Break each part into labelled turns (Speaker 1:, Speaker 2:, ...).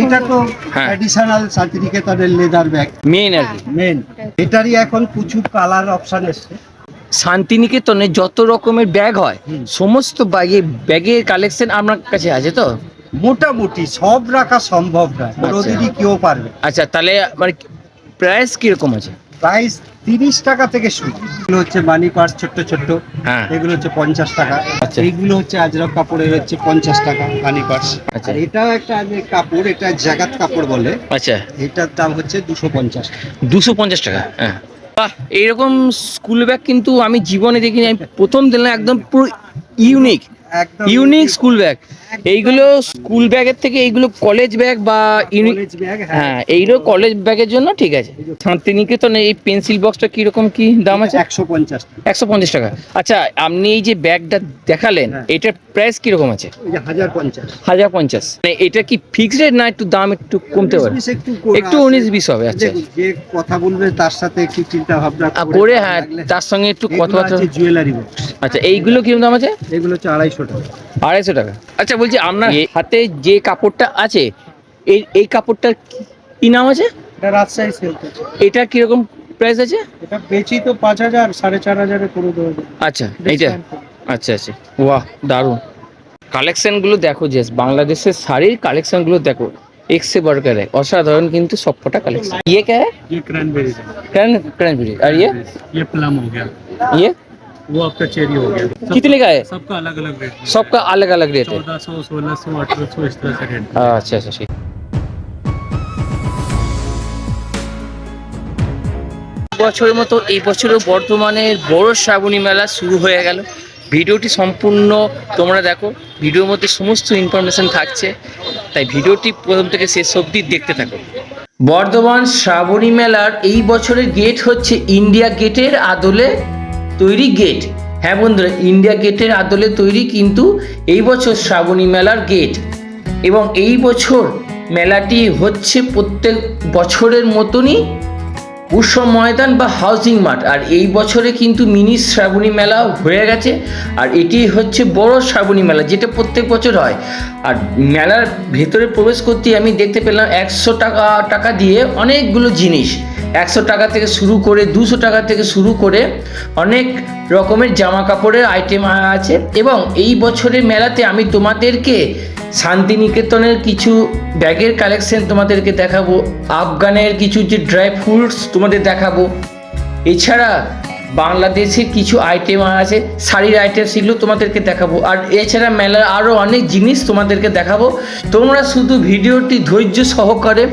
Speaker 1: এটা তো
Speaker 2: হ্যাঁ।
Speaker 1: ট্র্যাডিশনাল শান্তিনিকেতনের লেদার ব্যাগ,
Speaker 2: মেন আর কি
Speaker 1: মেন। এটারই এখন প্রচুর কালার অপশন এসছে।
Speaker 2: শান্তিনিকেতনে যত রকমের ব্যাগ হয়
Speaker 1: হুম।
Speaker 2: সমস্ত ব্যাগের কালেকশন আপনার কাছে আছে তো?
Speaker 1: মোটামুটি সব রাখা সম্ভব নয়, কোনোদিনই কেউ পারবে।
Speaker 2: আচ্ছা, তাহলে মানে প্রাইস কিরকম আছে?
Speaker 1: প্রাইস 30 টাকা থেকে শুরু। এগুলো হচ্ছে মানি পার্স ছোট্ট ছোট্ট,
Speaker 2: হ্যাঁ।
Speaker 1: এগুলো হচ্ছে 50 টাকা।
Speaker 2: আচ্ছা।
Speaker 1: এইগুলো হচ্ছে আজরক কাপড়ের, হচ্ছে 50 টাকা মানি পার্স।
Speaker 2: আচ্ছা।
Speaker 1: আর এটাও একটা কাপড়, এটা জাগাত কাপড় বলে,
Speaker 2: আচ্ছা,
Speaker 1: এটার দাম হচ্ছে 250 টাকা।
Speaker 2: 250 টাকা। হ্যাঁ, বাহ, এইরকম স্কুল ব্যাগ কিন্তু আমি জীবনে দেখিনি, আমি প্রথম দিলাম। একদম পুরো ইউনিক
Speaker 1: একদম
Speaker 2: ইউনিক স্কুল ব্যাগ। এইগুলো স্কুল ব্যাগের থেকে এইগুলো কলেজ ব্যাগ বা
Speaker 1: কলেজ ব্যাগ।
Speaker 2: হ্যাঁ, এইগুলো কলেজ ব্যাগের জন্য ঠিক আছে। শান্তিনিকেতনে এই পেন্সিল বক্সটা কিরকম কি দাম আছে?
Speaker 1: 150 টাকা।
Speaker 2: 150 টাকা। আচ্ছা, আপনি এই যে ব্যাগটা দেখালেন
Speaker 1: হ্যাঁ।
Speaker 2: এটার প্রাইস কিরকম আছে?
Speaker 1: এই যে 1050।
Speaker 2: 1050। মানে এটা কি ফিক্সড রেট না একটু দাম একটু কমতে পারে?
Speaker 1: 19-20
Speaker 2: একটু 19-20 হবে। আচ্ছা,
Speaker 1: দেখুন, যে কথা বলবে তার সাথে একটু চিন্তা ভাবনা
Speaker 2: করে হ্যাঁ, তার সঙ্গে একটু কথাবার্তা।
Speaker 1: জুয়েলারি বক্স,
Speaker 2: আচ্ছা, এইগুলো কিরকম দাম আছে?
Speaker 1: এগুলো হচ্ছে 250 টাকা।
Speaker 2: 250 টাকা। আচ্ছা, বলছি আপনার হাতে যে কাপড়টা আছে এই কাপড়টার কি নাম আছে?
Speaker 1: এটা রাজশাহী সিল্ক।
Speaker 2: এটা কিরকম প্রাইস আছে?
Speaker 1: এটা বেচি তো 5000, 4500 এ করে দেবো।
Speaker 2: আচ্ছা, এইটা। আচ্ছা আচ্ছা, বাহ, দারুণ কালেকশনগুলো দেখো। জাস্ট বাংলাদেশের শাড়ির কালেকশনগুলো দেখো, এক से बढ़कर है, অসাধারণ কিন্তু সবকটা কালেকশন। ये क्या है?
Speaker 1: ये क्रैनबेरी है।
Speaker 2: क्रैनबेरी। और
Speaker 1: ये प्लम हो गया,
Speaker 2: ये
Speaker 1: वो आपका चेरी हो गया।
Speaker 2: कितने का है?
Speaker 1: सबका अलग अलग रेट,
Speaker 2: सबका अलग अलग रेट है।
Speaker 1: 1400, 1600, 1800 इस तरह से रेट।
Speaker 2: আচ্ছা আচ্ছা, ঠিক। বছরের মতো এই বছরও বর্ধমানের বড় শ্রাবণী মেলা শুরু হয়ে গেল। ভিডিওটি সম্পূর্ণ তোমরা দেখো, ভিডিওর মধ্যে সমস্ত ইনফরমেশন থাকছে, তাই ভিডিওটি প্রথম থেকে শেষ অবধি দেখতে থাকো। বর্ধমান শ্রাবণী মেলার এই বছরের গেট হচ্ছে ইন্ডিয়া গেটের আদলে তৈরি গেট। হ্যাঁ বন্ধুরা, ইন্ডিয়া গেটের আদলে তৈরি কিন্তু এই বছর শ্রাবণী মেলার গেট। এবং এই বছর মেলাটি হচ্ছে প্রত্যেক বছরের মতনই উৎসব ময়দান বা হাউজিং মাঠ। আর এই বছরে কিন্তু মিনি শ্রাবণী মেলা হয়ে গেছে, আর এটি হচ্ছে বড় শ্রাবণী মেলা, যেটা প্রত্যেক বছর হয়। আর মেলার ভেতরে প্রবেশ করতে আমি দেখতে পেলাম 100 টাকা দিয়ে অনেকগুলো জিনিস, 100 টাকা থেকে শুরু করে 200 টাকা থেকে শুরু করে অনেক রকমের জামা কাপড়ের আইটেম আছে। এবং এই বছরের মেলাতে আমি তোমাদেরকে শান্তিনিকেতনের কিছু ব্যাগের কালেকশন তোমাদেরকে দেখাবো, আফগানের কিছু যে ড্রাই ফ্রুটস তোমাদের দেখাবো, এছাড়া বাংলাদেশের কিছু আইটেম আছে, শাড়ির আইটেম, সেগুলো তোমাদেরকে দেখাবো। আর এছাড়া মেলার আরও অনেক জিনিস তোমাদেরকে দেখাবো। তোমরা শুধু ভিডিওটি ধৈর্য সহকারে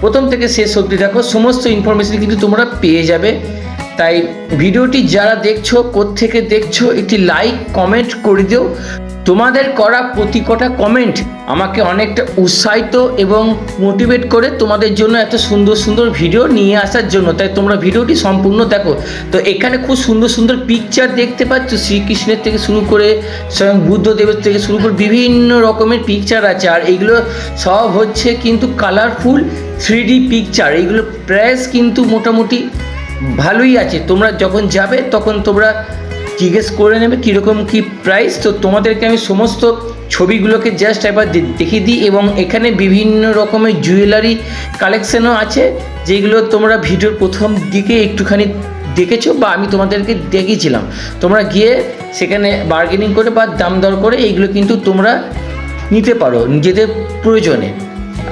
Speaker 2: প্রথম থেকে শেষ অবধি দেখো, সমস্ত ইনফরমেশন কিন্তু তোমরা পেয়ে যাবে। তাই ভিডিওটি যারা দেখছো, কোত্থেকে দেখছো, একটি লাইক কমেন্ট করে দিও। তোমাদের করা প্রতি কটা কমেন্ট আমাকে অনেকটা উৎসাহিত এবং মোটিভেট করে তোমাদের জন্য এত সুন্দর সুন্দর ভিডিও নিয়ে আসার জন্য। তাই তোমরা ভিডিওটি সম্পূর্ণ দেখো। তো এখানে খুব সুন্দর সুন্দর পিকচার দেখতে পাচ্ছ, শ্রীকৃষ্ণের থেকে শুরু করে স্বয়ং বুদ্ধদেবের থেকে শুরু করে বিভিন্ন রকমের পিকচার আছে। আর এইগুলো সব হচ্ছে কিন্তু কালারফুল 3D পিকচার। এইগুলো প্রাইস কিন্তু মোটামুটি ভালোই আছে। তোমরা যখন যাবে তখন তোমরা জিজ্ঞেস করে নেবে কীরকম কী প্রাইস। তো তোমাদেরকে আমি সমস্ত ছবিগুলোকে জাস্ট একবার দেখিয়ে দিই। এবং এখানে বিভিন্ন রকমের জুয়েলারি কালেকশানও আছে, যেগুলো তোমরা ভিডিওর প্রথম দিকে একটুখানি দেখেছো বা আমি তোমাদেরকে দেখিয়েছিলাম। তোমরা গিয়ে সেখানে বার্গেনিং করে বা দাম দর করে এইগুলো কিন্তু তোমরা নিতে পারো নিজেদের প্রয়োজনে।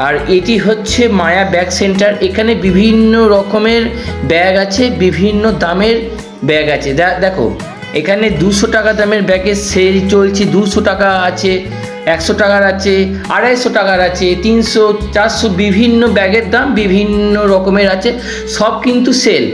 Speaker 2: আর এটি হচ্ছে মায়া ব্যাগ সেন্টার। এখানে বিভিন্ন রকমের ব্যাগ আছে, বিভিন্ন দামের ব্যাগ আছে। দেখো, এখানে 200 টাকা দামের ব্যাগের সেল চলছে, 200 টাকা আছে, 100 টাকার আছে, 250 টাকার আছে, 300, 400, বিভিন্ন ব্যাগের দাম বিভিন্ন রকমের আছে, সব কিন্তু সেল।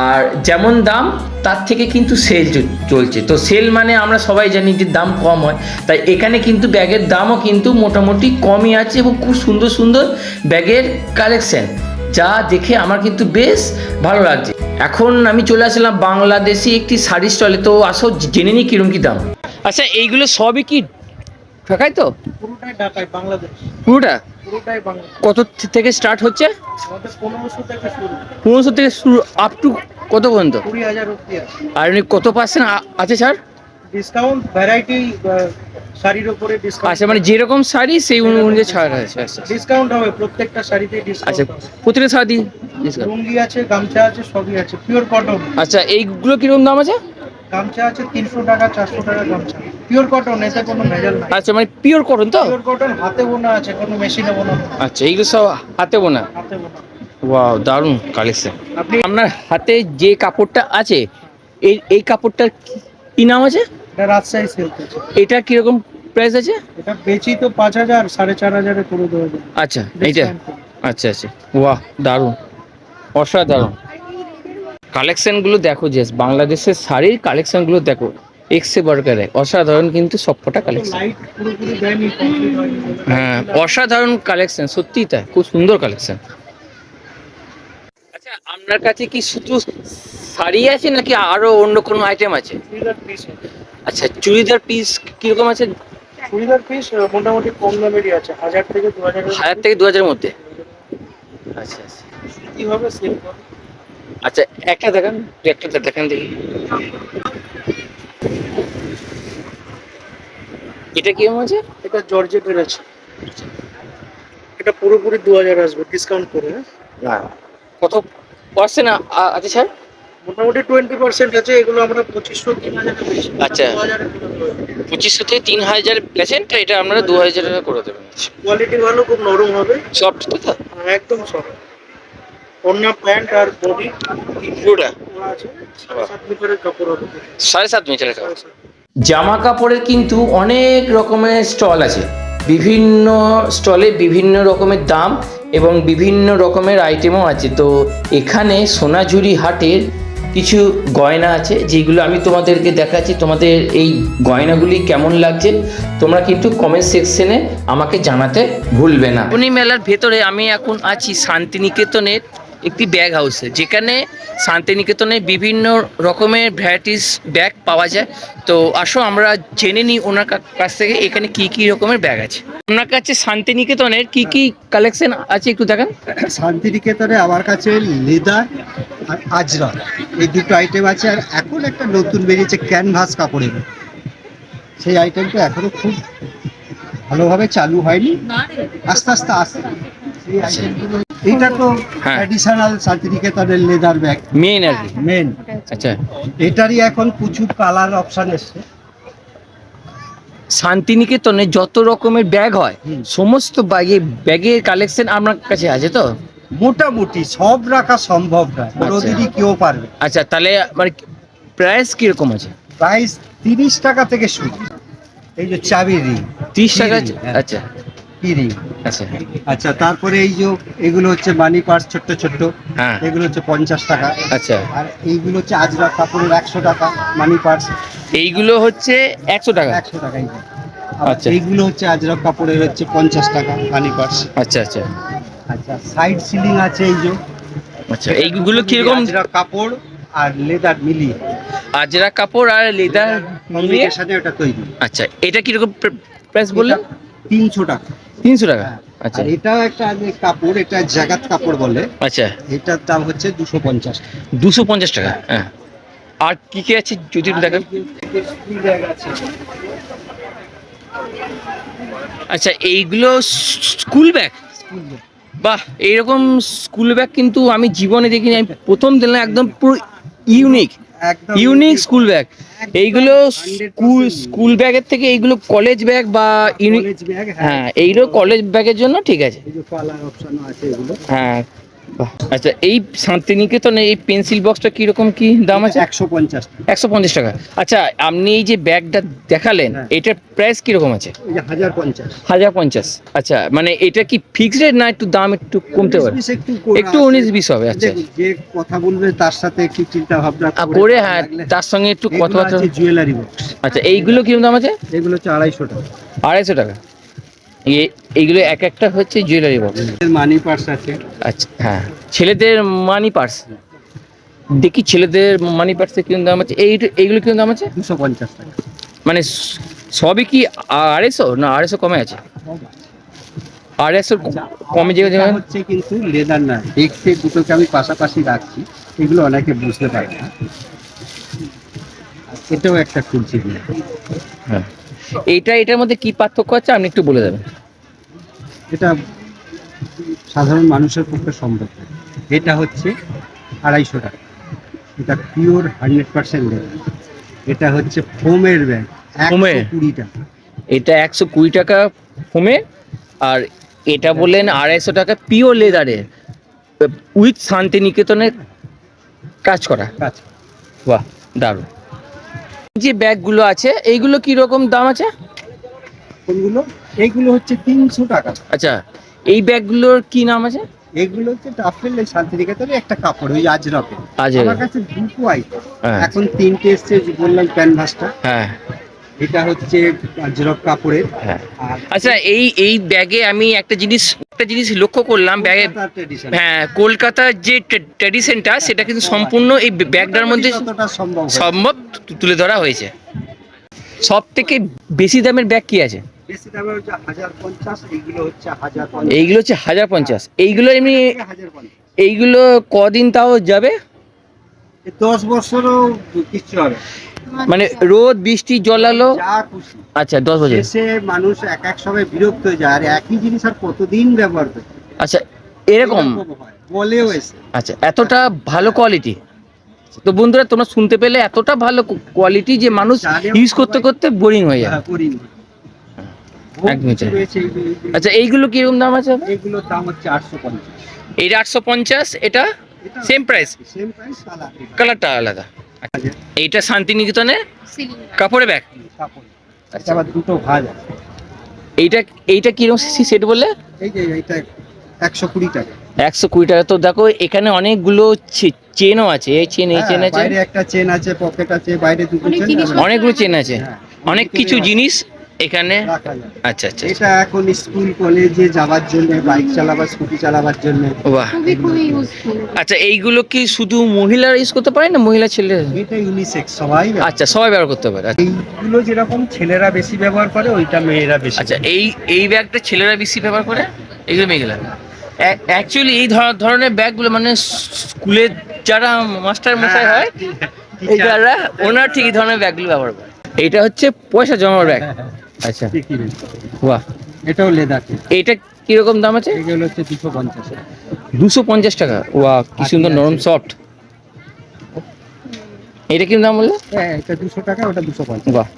Speaker 2: আর যেমন দাম তার থেকে কিন্তু সেল চলছে। তো সেল মানে আমরা সবাই জানি যে দাম কম হয়, তাই এখানে কিন্তু ব্যাগের দামও কিন্তু মোটামুটি কমই আছে এবং খুব সুন্দর সুন্দর ব্যাগের কালেকশন, যা দেখে আমার কিন্তু বেশ ভালো লাগছে। এখন আমি চলে আসলাম বাংলাদেশি একটি শাড়ি স্টলে। তো আসো জেনে নিই কিরম কি দাম। আচ্ছা, এইগুলো সবই কি ঢাকাই? তো
Speaker 1: পুরোটাই ঢাকায়, বাংলাদেশ
Speaker 2: পুরোটাই বাংলা। কত থেকে স্টার্ট হচ্ছে?
Speaker 1: আমাদের 1500 থেকে শুরু।
Speaker 2: 1500 থেকে শুরু আপ টু কত পর্যন্ত?
Speaker 1: 20,000 অবধি আছে।
Speaker 2: আর এমনি কত % আছে স্যার?
Speaker 1: ডিসকাউন্ট ভ্যারাইটি শাড়ির উপরে ডিসকাউন্ট।
Speaker 2: আচ্ছা, মানে যেরকম শাড়ি সেই অনুযায়ী ছাড় আছে। আচ্ছা
Speaker 1: ডিসকাউন্ট হবে প্রত্যেকটা শাড়িতে ডিসকাউন্ট।
Speaker 2: আচ্ছা, প্রতিটা শাড়ি ডিসকাউন্ট।
Speaker 1: লুঙ্গি আছে, গামছা আছে, সবই আছে, পিওর কটন।
Speaker 2: আচ্ছা, এইগুলো কিরকম দাম আছে?
Speaker 1: গামছা আছে 300 টাকা, 400 টাকা গামছা, পিওর কটন, এতে কোনো ভেজাল নাই।
Speaker 2: আচ্ছা, মানে পিওর কটন তো?
Speaker 1: পিওর কটন, হাতে বোনা আছে, কোনো মেশিনে বোনা না।
Speaker 2: আচ্ছা, এইগুলো সব হাতে বোনা।
Speaker 1: হাতে বোনা।
Speaker 2: ওয়াও, দারুণ কালেকশন।
Speaker 1: আপনি
Speaker 2: আপনার হাতে যে কাপড়টা আছে, এই কাপড়টার কি নাম আছে?
Speaker 1: এটা রাজশাহী সিল্ক আছে।
Speaker 2: এটা কিরকম প্রাইস আছে?
Speaker 1: এটা বেচি তো 5000, 4500 করে দেওয়া যায়।
Speaker 2: আচ্ছা, এইটা। আচ্ছা আচ্ছা, বাহ, দারুণ, অসাধারণ কালেকশনগুলো দেখো, যে বাংলাদেশের শাড়ির কালেকশনগুলো দেখো, এক্সে বার্গারে অসাধারণ, কিন্তু সবকটা কালেকশন।
Speaker 1: লাইট পুরোপুরি দেয়নি, কমপ্লিট হয়নি।
Speaker 2: হ্যাঁ, অসাধারণ কালেকশন, সত্যিই তাই, খুব সুন্দর কালেকশন। আচ্ছা, আপনার কাছে কি শুধু শাড়ি আছে নাকি আরো অন্য কোনো আইটেম আছে?
Speaker 1: চুড়িদার পিস।
Speaker 2: আচ্ছা, চুড়িদার পিস কিরকম আছে?
Speaker 1: চুড়িদার পিস মোটামুটি কম দামেরই আছে, 1000 থেকে 2000।
Speaker 2: 1000 থেকে 2000 মধ্যে। আচ্ছা আচ্ছা
Speaker 1: কি হবে সিল্ক হবে।
Speaker 2: আচ্ছা, একটা দেখান, একটা দেখান দেখি। এটা কিরকম আছে?
Speaker 1: এটা জর্জেটের আছে, এটা পুরোপুরি 2000 আসবে ডিসকাউন্ট করে।
Speaker 2: না, কত পার্সেন্ট আছে স্যার?
Speaker 1: মোটামুটি 20% আছে, এগুলো আমরা 2500 3000 এ বেচি।
Speaker 2: আচ্ছা।
Speaker 1: 2000 এ করে দেবো।
Speaker 2: 2500 থেকে 3000 প্লেসেন্ট, এটা আপনারা 2000 টাকা করে দেবেন।
Speaker 1: কোয়ালিটি ভালো, খুব নরম হবে,
Speaker 2: সফট তো?
Speaker 1: একদম সফট। ওড়না, প্যান্ট আর বডি
Speaker 2: পুরোটা
Speaker 1: আছে, 7 মিটারের কাপড় হবে।
Speaker 2: 7.5 মিটারের কাপড়। জামা কাপড়ের কিন্তু অনেক রকমের স্টল আছে, বিভিন্ন স্টলে বিভিন্ন রকমের দাম এবং বিভিন্ন রকমের আইটেমও আছে। তো এখানে সোনাঝুরি হাটের কিছু গয়না আছে, যেগুলো আমি তোমাদেরকে দেখাচ্ছি। তোমাদের এই গয়নাগুলি কেমন লাগছে তোমরা কিন্তু কমেন্ট সেকশনে আমাকে জানাতে ভুলবে না। উনি মেলার ভেতরে আমি এখন আছি শান্তিনিকেতনের একটি ব্যাগ হাউসে, যেখানে শান্তিনিকেতনে বিভিন্ন রকমের ভ্যারাইটিস ব্যাগ পাওয়া যায়। তো আসো আমরা জেনে নিই ওনার কাছ থেকে এখানে কি কি রকমের ব্যাগ আছে। আপনার কাছে শান্তিনিকেতনের কি কি কালেকশন আছে একটু দেখান।
Speaker 1: শান্তিনিকেতনে আমার কাছে লেদার আর আজরা, এই দুটো আইটেম আছে। আর এখন একটা নতুন বেরিয়েছে ক্যানভাস কাপড়ের, সেই আইটেমটা এখনো খুব ভালোভাবে চালু হয়নি, আস্তে আস্তে আসছে এই আইটেমগুলো। এইটা তো
Speaker 2: হ্যাঁ।
Speaker 1: ট্র্যাডিশনাল শান্তিনিকেতনের লেদার ব্যাগ,
Speaker 2: মেন আর কি।
Speaker 1: মেন।
Speaker 2: আচ্ছা,
Speaker 1: এটারই এখন প্রচুর কালার অপশন এসছে।
Speaker 2: শান্তিনিকেতনে যত রকমের ব্যাগ হয় সমস্ত ব্যাগের কালেকশন আপনার কাছে আছে তো?
Speaker 1: মোটামুটি সব রাখা সম্ভব নয়, কোনোদিনই কেউ পারবে।
Speaker 2: আচ্ছা, তাহলে মানে প্রাইস কিরকম আছে?
Speaker 1: প্রাইস 30 টাকা থেকে শুরু। এই যে চাবি রিং
Speaker 2: 30 টাকা আছে?
Speaker 1: হ্যাঁ।
Speaker 2: আচ্ছা
Speaker 1: কি রিং।
Speaker 2: আচ্ছা।
Speaker 1: আচ্ছা, তারপরে এই যে এগুলো হচ্ছে মানি পার্স, ছোট্ট ছোট্ট,
Speaker 2: হ্যাঁ।
Speaker 1: এগুলো হচ্ছে 50 টাকা।
Speaker 2: আচ্ছা,
Speaker 1: আর এইগুলো হচ্ছে আজরা কাপড়ের 100 টাকা মানি পার্স।
Speaker 2: এইগুলো হচ্ছে 100 টাকা?
Speaker 1: 100 টাকাই।
Speaker 2: আচ্ছা।
Speaker 1: এইগুলো হচ্ছে আজরা কাপড়ের হচ্ছে 50 টাকা মানি পার্স।
Speaker 2: আচ্ছা আচ্ছা
Speaker 1: আচ্ছা, সাইড সিলিং আছে এই যে।
Speaker 2: আচ্ছা, এইগুলো কিরকম?
Speaker 1: আজরা কাপড় আর লেদার মিলিয়ে,
Speaker 2: আজরা কাপড় আর লেদার মিলিয়ে।
Speaker 1: কম্বিনেশনে এটা তৈরি।
Speaker 2: আচ্ছা, এটা কিরকম প্রাইস বললেন?
Speaker 1: 300 টাকা।
Speaker 2: 300 টাকা?
Speaker 1: হ্যাঁ।
Speaker 2: আচ্ছা
Speaker 1: আর এটা একটা কাপড়, এটা জাগাত কাপড় বলে।
Speaker 2: আচ্ছা,
Speaker 1: এটার দাম হচ্ছে 250 টাকা।
Speaker 2: 250 টাকা। হ্যাঁ। আর কি কি আছে যদি একটু দেখান। আচ্ছা, এইগুলো স্কুল ব্যাগ? বাহ, এইরকম স্কুল ব্যাগ কিন্তু আমি জীবনে দেখিনি, আমি প্রথম দিলাম, একদম পুরো ইউনিক
Speaker 1: একদম
Speaker 2: ইউনিক স্কুল ব্যাগ।
Speaker 1: একদম
Speaker 2: এইগুলো
Speaker 1: 100%
Speaker 2: স্কুল ব্যাগের থেকে এইগুলো কলেজ ব্যাগ বা
Speaker 1: কলেজ ব্যাগ।
Speaker 2: হ্যাঁ, এইগুলো কলেজ ব্যাগের জন্য ঠিক আছে।
Speaker 1: এই যে কালার অপশনও আছে এগুলো।
Speaker 2: হ্যাঁ, বাহ। আচ্ছা, এই শান্তিনিকেতনে এই পেন্সিল বক্সটা কিরকম কি দাম আছে?
Speaker 1: 150 টাকা।
Speaker 2: 150 টাকা। আচ্ছা, আপনি এই যে ব্যাগটা দেখালেন,
Speaker 1: হ্যাঁ।
Speaker 2: এটার প্রাইস কিরকম আছে?
Speaker 1: এই যে 1050।
Speaker 2: 1050। আচ্ছা, মানে এটা কি ফিক্সড রেট না একটু দাম একটু কমতে পারে? একটু 19-20 হবে। আচ্ছা,
Speaker 1: দেখুন, যে কথা বলবে তার সাথে একটু চিন্তা ভাবনা
Speaker 2: করে হ্যাঁ, তার সঙ্গে একটু কথাবার্তা।
Speaker 1: জুয়েলারি বক্স,
Speaker 2: আচ্ছা, এইগুলো কিরকম দাম আছে?
Speaker 1: এগুলো হচ্ছে 250 টাকা।
Speaker 2: 250 টাকা। এইগুলো এক একটা হচ্ছে জুয়েলারি বক্স।
Speaker 1: মানি পার্স আছে।
Speaker 2: আচ্ছা, হ্যাঁ, ছেলেদের মানি পার্স দেখি, ছেলেদের মানি পার্সের কিরকম দাম আছে? এইগুলো কিরকম দাম আছে?
Speaker 1: 250 টাকা।
Speaker 2: মানে সবই কি 250 না 250 কমে আছে? 250 কমে যে
Speaker 1: এটা হচ্ছে কিন্তু লেদার না, দেখতে দুটোকে আমি পাশাপাশি রাখছি, এগুলো অনেকে বুঝতে পারে না। তো এটাও একটা খুলছি দিয়ে।
Speaker 2: হ্যাঁ, এটার মধ্যে কি পার্থক্য আছে আপনি একটু বলে দেবেন।
Speaker 1: এটা সাধারণ মানুষের পক্ষে সম্ভব না। এটা হচ্ছে 250 টাকা, এটা পিওর 100% লেদার। এটা হচ্ছে ফোমের ব্যাগ,
Speaker 2: ফোমের?
Speaker 1: 120 টাকা।
Speaker 2: এটা 120 টাকা ফোমে, আর এটা বললেন 250 টাকা পিওর লেদারের উইথ শান্তিনিকেতনের কাজ করা।
Speaker 1: কাজ
Speaker 2: বাহ, দারুণ। যে ব্যাগগুলো আছে এইগুলো কি রকম দাম আছে?
Speaker 1: কোনগুলো? এইগুলো হচ্ছে 300 টাকা।
Speaker 2: আচ্ছা, এই ব্যাগগুলোর কি নাম আছে?
Speaker 1: এগুলো হচ্ছে টাফেল শান্তিনিকেতনের একটা কাপড়, ওই আজরকের।
Speaker 2: আজরক।
Speaker 1: আমার কাছে দুটো আইটেম,
Speaker 2: হ্যাঁ।
Speaker 1: এখন 3টে এসছে, যে বললাম ক্যানভাসটা,
Speaker 2: হ্যাঁ
Speaker 1: এটা হচ্ছে আজরক কাপড়ের।
Speaker 2: হ্যাঁ।
Speaker 1: আর
Speaker 2: আচ্ছা, এই ব্যাগে আমি একটা জিনিস লক্ষ্য করলাম ব্যাগে।
Speaker 1: কলকাতার tradition।
Speaker 2: হ্যাঁ, কলকাতার যে ট্র্যাডিশনটা সেটা কিন্তু সম্পূর্ণ এই ব্যাগটার মধ্যে
Speaker 1: যতটা সম্ভব হয়।
Speaker 2: সম্ভব তুলে ধরা হয়েছে। সব থেকে বেশি দামের ব্যাগ কি আছে?
Speaker 1: বেশি দামের হচ্ছে 1050, এইগুলো হচ্ছে 1050।
Speaker 2: এইগুলো হচ্ছে 1050। এইগুলো এমনি
Speaker 1: 1050।
Speaker 2: এইগুলো কদিন তাও যাবে?
Speaker 1: 10 বছরও কিচ্ছু হবে না।
Speaker 2: মানে রোদ বৃষ্টি জলালো?
Speaker 1: যা খুশি।
Speaker 2: আচ্ছা, 10 বছর।
Speaker 1: শেষে মানুষ এক সময় বিরক্ত হয়ে যায়, আর একই জিনিস আর কতদিন ব্যবহার করবে।
Speaker 2: আচ্ছা, এরকম?
Speaker 1: হয়, বলেও এসে।
Speaker 2: আচ্ছা, এতটা ভালো কোয়ালিটি। তো বন্ধুরা, তোমরা শুনতে পেলে, এতটা ভালো কোয়ালিটি যে মানুষ ইউজ করতে করতে বোরিং হয়ে যায়।
Speaker 1: হ্যাঁ, করিনি।
Speaker 2: একদমই তাই।
Speaker 1: রয়েছে এইগুলো।
Speaker 2: আচ্ছা, এইগুলো কিরকম দাম আছে?
Speaker 1: এইগুলোর দাম হচ্ছে 850।
Speaker 2: এইটা 850, এটা সেম প্রাইস,
Speaker 1: সেম প্রাইস,
Speaker 2: কালারটা আলাদা। আচ্ছা, এইটা শান্তিনিকেতনে কাপড়ের ব্যাগ।
Speaker 1: কাপড়। আচ্ছা, আবার দুটো ভাঁজ আছে।
Speaker 2: এইটা কিরকম সেট বললে?
Speaker 1: এই যে এইটা 120 টাকা।
Speaker 2: 120 টাকা। তো দেখো এখানে অনেকগুলো চেনও আছে, এই চেন এই চেন
Speaker 1: হ্যাঁ,
Speaker 2: আছে,
Speaker 1: বাইরে একটা চেন আছে, পকেট আছে, বাইরে দুটো চেন আছে।
Speaker 2: অনেকগুলো চেন আছে,
Speaker 1: হ্যাঁ,
Speaker 2: অনেক কিছু জিনিস এখানে।
Speaker 1: রাখা যায়।
Speaker 2: আচ্ছা আচ্ছা।
Speaker 1: এটা এখন স্কুল কলেজে যাওয়ার জন্য, বাইক চালাবার, স্কুটি চালাবার জন্য।
Speaker 2: বাহ।
Speaker 3: খুবই ইউজফুল।
Speaker 2: আচ্ছা, এইগুলো কি শুধু মহিলারা ইউজ করতে পারে না মহিলা ছেলে?
Speaker 1: এটা ইউনিসেক্স, সবাই ব্যবহার
Speaker 2: আচ্ছা, সবাই ব্যবহার করতে পারে।
Speaker 1: করে। এইগুলো যেরকম ছেলেরা বেশি ব্যবহার করে, ওইটা মেয়েরা বেশি।
Speaker 2: আচ্ছা, এই ব্যাগটা ছেলেরা বেশি ব্যবহার করে, এগুলো মেয়েগুলা। অ্যাকচুয়ালি এই ধরনের ব্যাগগুলো মানে স্কুলে যারা মাস্টার মশাই হয়, এই যারা ওনার ঠিক এই ধরনের ব্যাগগুলো ব্যবহার করে। এটা হচ্ছে পয়সা জমার ব্যাগ। আচ্ছা,
Speaker 1: ঠিকই রে।
Speaker 2: বাহ।
Speaker 1: এটাও লেদার।
Speaker 2: এইটা কিরকম দাম আছে?
Speaker 1: এগুলো হচ্ছে 250 টাকা।
Speaker 2: 250 টাকা। ওয়া, কি সুন্দর নরম সফট। এটা কি দাম বললে?
Speaker 1: হ্যাঁ, এটা 200 টাকা, ওটা 250।
Speaker 2: বাহ।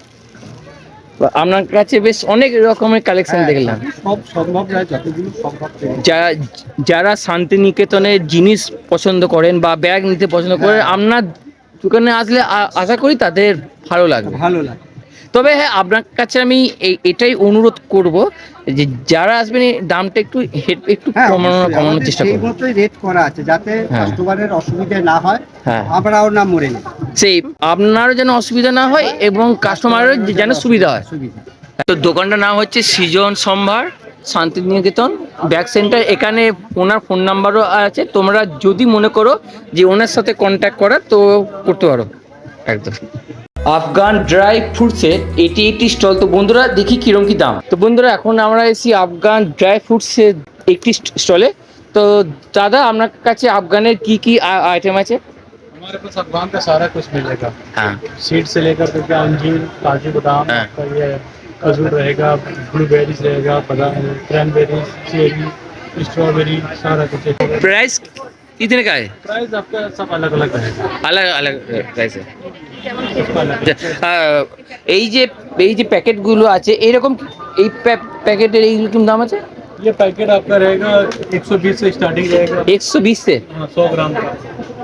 Speaker 2: আপনার কাছে বেশ অনেক রকমের কালেকশন দেখলাম।
Speaker 1: সব সম্ভব নয়, যতগুলো সম্ভব থেকে।
Speaker 2: যারা শান্তিনিকেতনের জিনিস পছন্দ করেন বা ব্যাগ নিতে পছন্দ করেন, আপনার দোকানে আসলে আশা করি তাদের ভালো লাগবে।
Speaker 1: ভালো লাগে।
Speaker 2: তবে হ্যাঁ, আপনার কাছে আমি এটাই অনুরোধ করব যে যারা আসবেন এই দামটা একটু
Speaker 1: হ্যাঁ,
Speaker 2: কমানোর
Speaker 1: অবশ্যই।
Speaker 2: চেষ্টা
Speaker 1: সেই
Speaker 2: করবেন।
Speaker 1: মতোই রেট করা আছে, যাতে
Speaker 2: হ্যাঁ।
Speaker 1: কাস্টমারের অসুবিধা না হয়,
Speaker 2: হ্যাঁ,
Speaker 1: আমরাও না মরে যাই।
Speaker 2: সেই আপনারও যেন অসুবিধা না হয় এবং কাস্টমারের যেন সুবিধা হয়।
Speaker 1: সুবিধা।
Speaker 2: তো দোকানটার নাম হচ্ছে সৃজন সম্ভার শান্তিনিকেতন ব্যাগ সেন্টার। এখানে ওনার ফোন নাম্বারও আছে, তোমরা যদি মনে করো যে ওনার সাথে কন্ট্যাক্ট করার, তো করতে পারো একদম। আফগান ড্রাই ফ্রুটসের এটি একটি স্টল। তো বন্ধুরা, দেখি কিরম কি দাম। তো বন্ধুরা, এখন আমরা এসেছি আফগান ড্রাই ফ্রুটসের একটি স্টলে। তো দাদা, আপনার কাছে আফগানের কি কি আইটেম আছে?
Speaker 4: हमारे पास अफगान का सारा कुछ मिलेगा।
Speaker 2: হ্যাঁ।
Speaker 4: सीड से लेकर के अंजीर, काजू बादाम,
Speaker 2: हाँ।
Speaker 4: आपका ये खजूर रहेगा, ब्लूबेरीज रहेगा, क्रैनबेरीज, चेरी, स्ट्रॉबेरी, सारा कुछ है।
Speaker 2: प्राइस कितने का है?
Speaker 4: प्राइस आपका सब अलग अलग रहेगा।
Speaker 2: अलग अलग प्राइस है।
Speaker 4: सबका अलग
Speaker 2: এই যে প্যাকেটগুলো আছে, এইরকম এই প্যাকেটের এইগুলো কি দাম আছে?
Speaker 4: ये पैकेट आपका रहेगा 120 से स्टार्टिंग रहेगा।
Speaker 2: 120 से।
Speaker 4: 100 ग्राम का।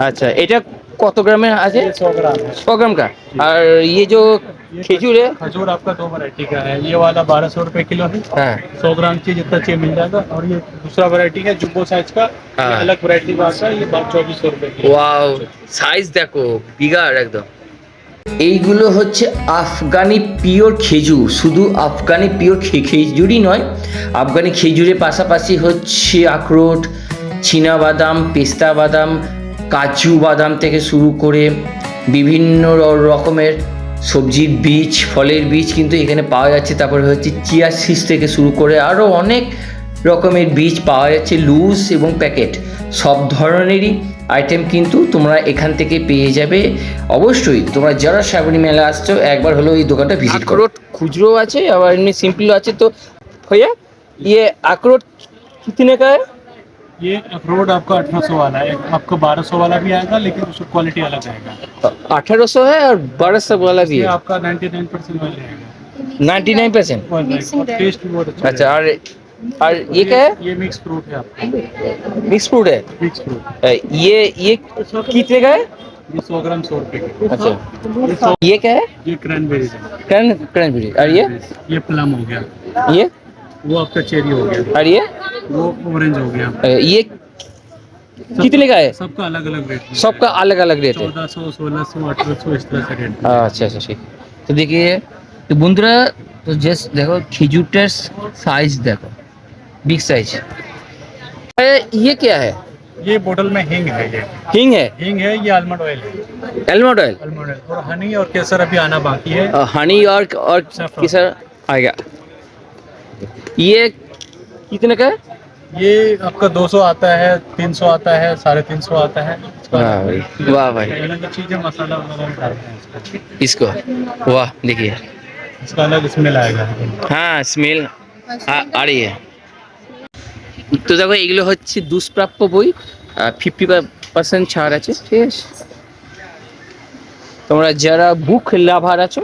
Speaker 2: अच्छा, এটা কত গ্রামের আছে?
Speaker 4: ये 100 ग्राम है।
Speaker 2: 100 ग्राम का। और ये जो
Speaker 4: ये
Speaker 2: খেজুর है?
Speaker 4: खजूर आपका 2 वैरायटी का है। ये वाला 1200 रुपए किलो है।
Speaker 2: हाँ।
Speaker 4: 100 ग्राम चाहिए जितना चाहिए मिल जाएगा। और ये दूसरा वैरायटी है जुम्बो साइज का।
Speaker 2: हाँ।
Speaker 4: ये अलग वैरायटी का आता है। ये 2400 रुपए किलो।
Speaker 2: ওয়াও, সাইজ দেখো, বিগার একদম। এইগুলো হচ্ছে আফগানি পিওর খেজুর। শুধু আফগানি পিওর খেজুরই নয়, আফগানি খেজুরের পাশাপাশি হচ্ছে আখরোট, চীনাবাদাম, পেস্তা বাদাম, কাজু বাদাম থেকে শুরু করে বিভিন্ন রকমের সবজির বীজ, ফলের বীজ কিন্তু এখানে পাওয়া যাচ্ছে। তারপরে হচ্ছে চিয়া সিডস থেকে শুরু করে আরও অনেক রকমের বীজ পাওয়া যাচ্ছে, লুজ এবং প্যাকেট সব ধরনেরই আইটেম কিন্তু তোমরা এখান থেকে পেয়ে যাবে। অবশ্যই তোমরা যারা শ্রাবণী মেলা আসছো একবার হলো এই দোকানটা ভিজিট করো। খুচরো আছে আবার এমনি সিম্পলও আছে। তো भैया ये अखरोट कितने का है?
Speaker 4: ये अखरोट आपका 1800 वाला है, आपको 1200 वाला भी आएगा, लेकिन उसकी क्वालिटी अलग आएगा।
Speaker 2: 1800 है और 1200 वाला भी
Speaker 4: ये
Speaker 2: है।
Speaker 4: आपका 99% ऑयल रहेगा।
Speaker 2: 99%?
Speaker 4: और टेस्ट भी बहुत अच्छा
Speaker 2: अच्छा,
Speaker 4: रहेगा।
Speaker 2: और ये क्या है?
Speaker 4: ये मिक्स फ्रूट है आपका,
Speaker 2: मिक्स फ्रूट है।
Speaker 4: Mix fruit.
Speaker 2: ये कितने का है?
Speaker 4: ये 100 ग्राम 100 रुपए की।
Speaker 2: अच्छा, ये क्या है?
Speaker 4: ये क्रैनबेरीज है।
Speaker 2: क्रैनबेरी। और
Speaker 4: ये प्लम हो गया,
Speaker 2: ये
Speaker 4: वो आपका चेरी हो गया,
Speaker 2: और
Speaker 4: वो ऑरेंज हो गया।
Speaker 2: ये कितने का है?
Speaker 4: सबका अलग अलग रेट है।
Speaker 2: सबका अलग अलग रेट है।
Speaker 4: 1400, 1600, 1800 इस तरह से रेट।
Speaker 2: अच्छा अच्छा, ठीक। তো देखिए, তো বন্ধুরা, তো জাস্ট দেখো খেজুরটার সাইজ দেখো, बिग साइज। ये क्या है?
Speaker 4: ये बोतल में हींग है, ये
Speaker 2: हींग है।
Speaker 4: हींग है, ये आलमंड ऑयल है।
Speaker 2: आलमंड ऑयल,
Speaker 4: आलमंड ऑयल और हनी और केसर अभी आना बाकी है।
Speaker 2: हनी और
Speaker 4: Saffron।
Speaker 2: केसर आएगा। ये कितने का है?
Speaker 4: ये आपका 200 आता है, 300 आता है, 350 आता है।
Speaker 2: वाह भाई, वाह भाई।
Speaker 4: अलग चीजें मसाला वगैरह डालते हैं
Speaker 2: इसको वाह देखिए,
Speaker 4: इसका अलग स्मेल आएगा।
Speaker 2: हाँ স্মেল आ रही है। তো দেখো এগুলো হচ্ছে দুষ্প্রাপ্য বই, 50% ছাড় আছে, ঠিক আছে। তোমরা যারা বুক লাভার আছো,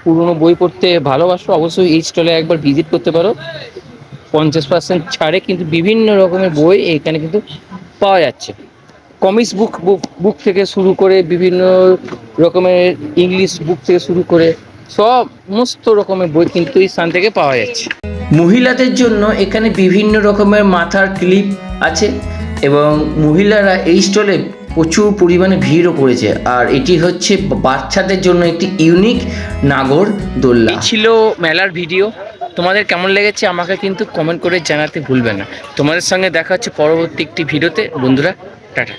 Speaker 2: পুরনো বই পড়তে ভালোবাসো, অবশ্যই এই স্টলে একবার ভিজিট করতে পারো। 50% ছাড়ে কিন্তু বিভিন্ন রকমের বই এখানে কিন্তু পাওয়া যাচ্ছে। কমিক্স বুক থেকে শুরু করে বিভিন্ন রকমের ইংলিশ বুক থেকে শুরু করে সমস্ত রকমের বই কিন্তু এই স্থান থেকে পাওয়া যাচ্ছে। মহিলাদের জন্য এখানে বিভিন্ন রকমের মাথার ক্লিপ আছে এবং মহিলারা এই স্টলে প্রচুর পরিমাণে ভিড়ও করেছে। আর এটি হচ্ছে বাচ্চাদের জন্য একটি ইউনিক নাগর দোলনা। এই ছিল মেলার ভিডিও। তোমাদের কেমন লেগেছে আমাকে কিন্তু কমেন্ট করে জানাতে ভুলবে না। তোমাদের সঙ্গে দেখা হচ্ছে পরবর্তী একটি ভিডিওতে। বন্ধুরা, টাটা।